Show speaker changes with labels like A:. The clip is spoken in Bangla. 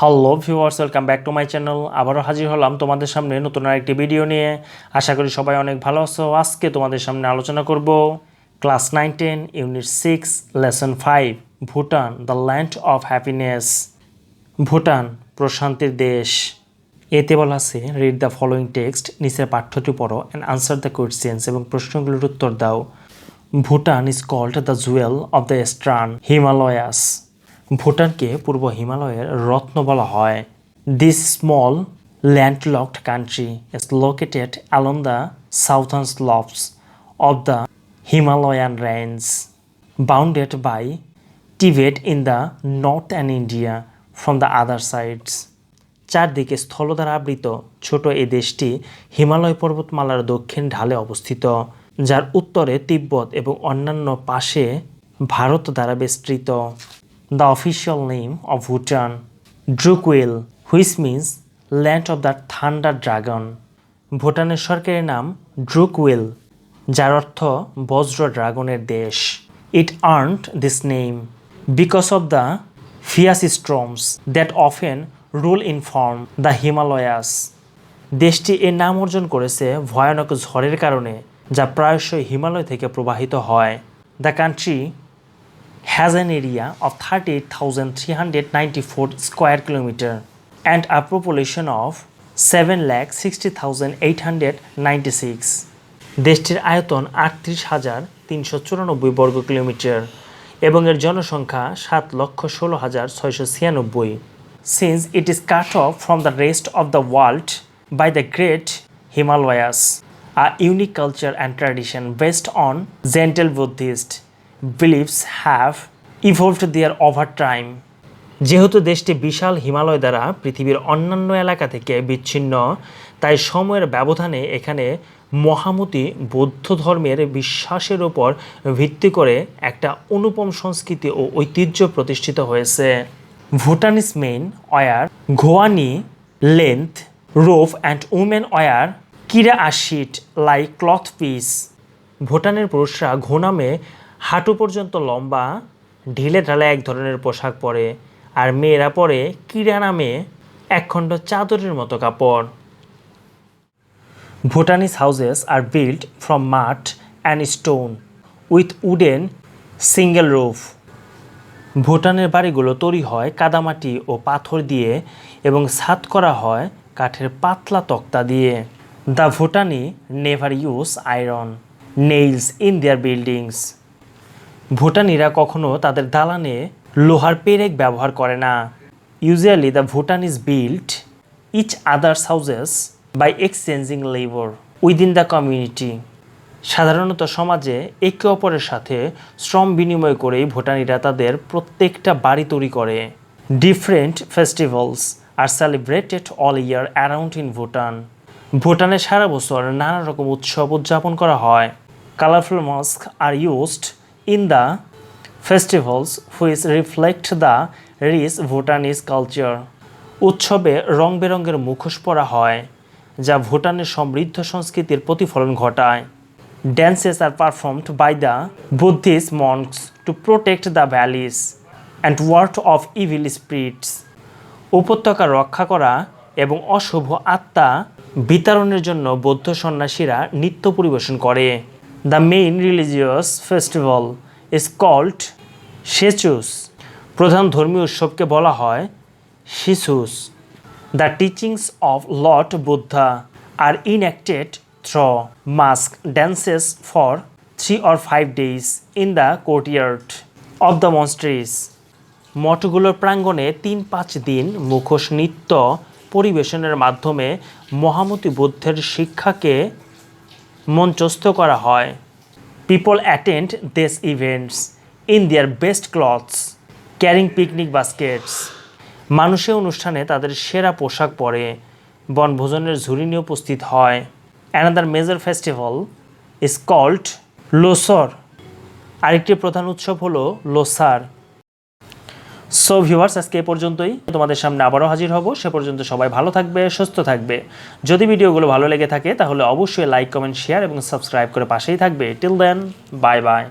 A: Hello viewers, welcome back to my channel. আবারও হাজির হলাম তোমাদের সামনে নতুন আরেকটি ভিডিও নিয়ে। আশা করি সবাই অনেক ভালো আছো। আজকে তোমাদের সামনে আলোচনা করব class 9-10 unit 6 lesson 5 Bhutan the land of happiness. Bhutan প্রশান্তির দেশ। এতে বলা আছে রিড দ্য ফলোয়িং টেক্সট, নিচের পাঠ্যটি পড়ো অ্যান্ড আনসার দ্য কোয়েশ্চেন্স এবং প্রশ্নগুলোর উত্তর দাও। Bhutan is called the jewel of the eastern Himalayas. ভুটানকে পূর্ব হিমালয়ের রত্ন বলা হয়। This small landlocked country is located along the southern slopes of the Himalayan range, bounded by Tibet in the north and India from the other sides. চারদিকে স্থল দ্বারা আবৃত ছোট এই দেশটি হিমালয় পর্বতমালার দক্ষিণ ঢালে অবস্থিত, যার উত্তরে তিব্বত এবং অন্যান্য পাশে ভারত দ্বারা বেষ্টিত। The official name of Bhutan, Drukgyal, which means land of the thunder dragon. ভুটানের সরকারি নাম ড্রুকওয়েল, যার অর্থ বজ্র ড্রাগনের দেশ। It earned this name because of the fierce storms that often rule in form the Himalayas. দেশটি এর নাম অর্জন করেছে ভয়ানক ঝড়ের কারণে, যা প্রায়শই হিমালয় থেকে প্রবাহিত হয়। The country has an area of 38,394 square kilometer and a population of 7,60,896. দেশটির আয়তন 38,394 বর্গ কিলোমিটার এবং এর জনসংখ্যা 7,16,696. Since it is cut off from the rest of the world by the Great Himalayas, a unique culture and tradition based on gentle Buddhist beliefs have evolved there over time. যেহেতু দেশটি বিশাল হিমালয় দ্বারা পৃথিবীর অন্যান্য এলাকা থেকে বিচ্ছিন্ন, তাই সময়ের ব্যবধানে এখানে মহামতি বৌদ্ধ ধর্মের বিশ্বাসের উপর ভিত্তি করে একটা অনুপম সংস্কৃতি ও ঐতিহ্য প্রতিষ্ঠিত হয়েছে। Bhutanese men wear gho a knee length robe and women wear kira a sheet like cloth piece. ভুটানের পুরুষরা ঘো নামে হাঁটু পর্যন্ত লম্বা ঢিলে ঢালা এক ধরনের পোশাক পরে, আর মেয়েরা পরে কিরা নামে একখণ্ড চাদরের মতো কাপড়। Bhutanese houses are build from mud and stone with wooden single roof. ভুটানের বাড়িগুলো তৈরি হয় কাদামাটি ও পাথর দিয়ে এবং ছাদ করা হয় কাঠের পাতলা তক্তা দিয়ে। The Bhutanese never use iron nails in their buildings. ভুটানিরা কখনো তাদের দালানে লোহার পেরেক ব্যবহার করে না। Usually the Bhutan is build each others houses by exchanging labour within the community. সাধারণত সমাজে একে অপরের সাথে শ্রম বিনিময় করেই ভুটানিরা তাদের প্রত্যেকটা বাড়ি তৈরি করে। Different festivals are celebrated all year around in Bhutan. ভুটানে সারা বছর নানা রকম উৎসব উদযাপন করা হয়। Colourful mask are used in the festivals which reflect the rich Bhutanese culture. উৎসবে রং বেরঙের মুখোশ পরা হয়, যা ভুটানের সমৃদ্ধ সংস্কৃতির প্রতিফলন ঘটায়। Dances are performed by the Buddhist monks to protect the valleys and ward off evil spirits. উপত্যকা রক্ষা করা এবং অশুভ আত্মা বিতাড়নের জন্য বৌদ্ধ সন্ন্যাসীরা নৃত্য পরিবেশন করে। The main religious festival is called Shechus. প্রধান ধর্মীয় উৎসবকে বলা হয় শিশুস। The teachings of Lord Buddha are enacted through mask dances for 3 or 5 days in the courtyard of the monasteries. মঠগুলোর প্রাঙ্গণে 3-5 দিন মুখোশ নৃত্য পরিবেশনের মাধ্যমে মহামতি বুদ্ধের শিক্ষাকে মঞ্চস্থ করা হয়। People attend these events in their best clothes, carrying picnic baskets. মানুষে অনুষ্ঠানে তাদের সেরা পোশাক পরে বনভোজনের ঝুড়ি নিয়ে উপস্থিত হয়। Another major festival is called Losar. আরেকটি প্রধান উৎসব হলো লোসার। সো ভিউয়ার্স, আজকে এই পর্যন্তই। তোমাদের সামনে আবারও হাজির হব। সে পর্যন্ত সবাই ভালো থাকবে, সুস্থ থাকবে। যদি ভিডিওগুলো ভালো লেগে থাকে তাহলে অবশ্যই লাইক, কমেন্ট, শেয়ার এবং সাবস্ক্রাইব করে পাশেই থাকবে। Till then, bye by.